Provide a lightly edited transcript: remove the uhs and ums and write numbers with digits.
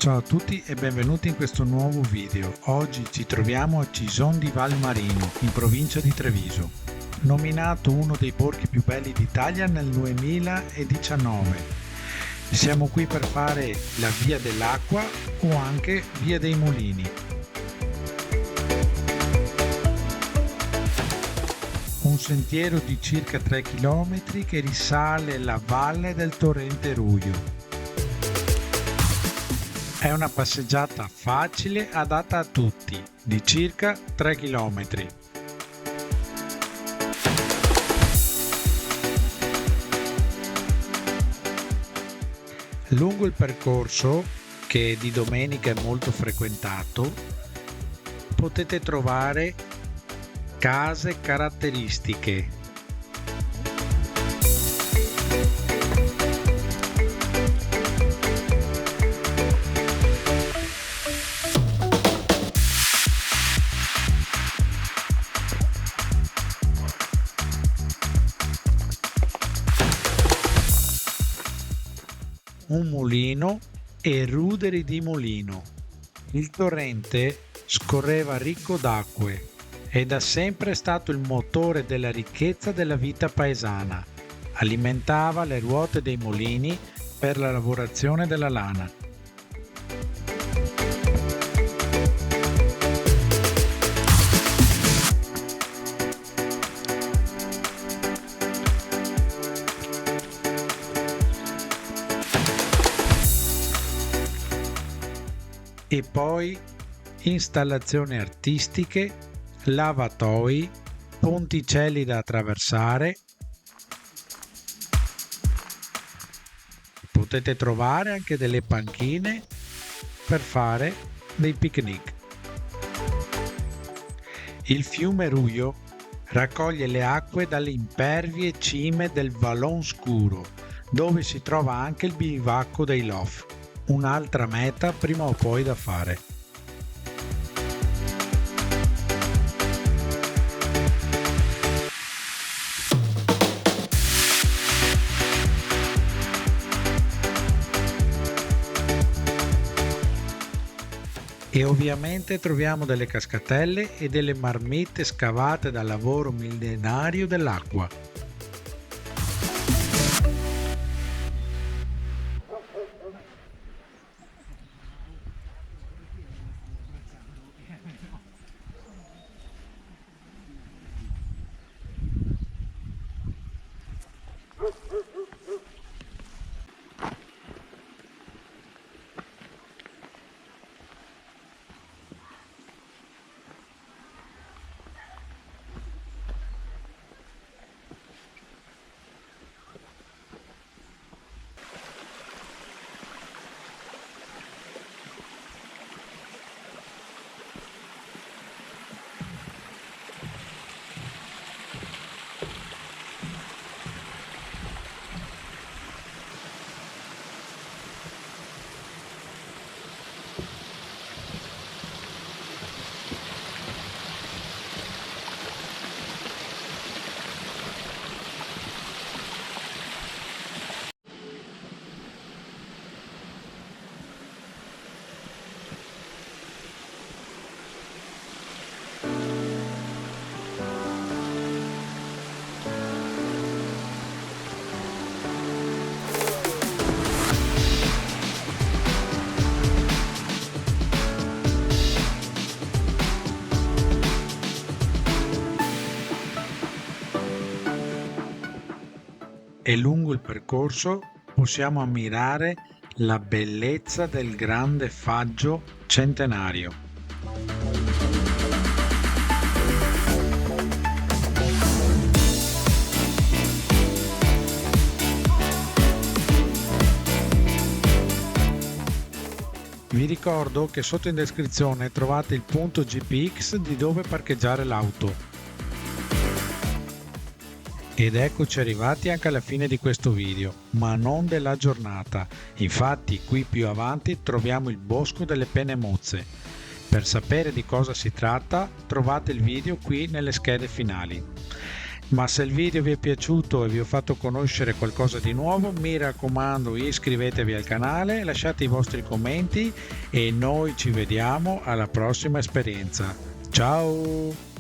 Ciao a tutti e benvenuti in questo nuovo video. Oggi ci troviamo a Cison di Valmarino, in provincia di Treviso. Nominato uno dei borghi più belli d'Italia nel 2019. Siamo qui per fare la Via dell'Acqua o anche Via dei Mulini. Un sentiero di circa 3 km che risale la valle del torrente Ruio. È una passeggiata facile adatta a tutti, di circa 3 km. Lungo il percorso, che di domenica è molto frequentato, potete trovare case caratteristiche. Un mulino e ruderi di mulino. Il torrente scorreva ricco d'acque ed è sempre stato il motore della ricchezza della vita paesana. Alimentava le ruote dei mulini per la lavorazione della lana. E poi installazioni artistiche, lavatoi, ponticelli da attraversare. Potete trovare anche delle panchine per fare dei picnic. Il fiume Ruio raccoglie le acque dalle impervie cime del Vallon Scuro, dove si trova anche il bivacco dei Lof. Un'altra meta prima o poi da fare. E ovviamente troviamo delle cascatelle e delle marmitte scavate dal lavoro millenario dell'acqua. E lungo il percorso possiamo ammirare la bellezza del grande faggio centenario. Vi ricordo che sotto in descrizione trovate il punto GPX di dove parcheggiare l'auto. Ed eccoci arrivati anche alla fine di questo video, ma non della giornata. Infatti qui più avanti troviamo il bosco delle Penemozze. Per sapere di cosa si tratta trovate il video qui nelle schede finali. Ma se il video vi è piaciuto e vi ho fatto conoscere qualcosa di nuovo, mi raccomando iscrivetevi al canale, lasciate i vostri commenti e noi ci vediamo alla prossima esperienza. Ciao!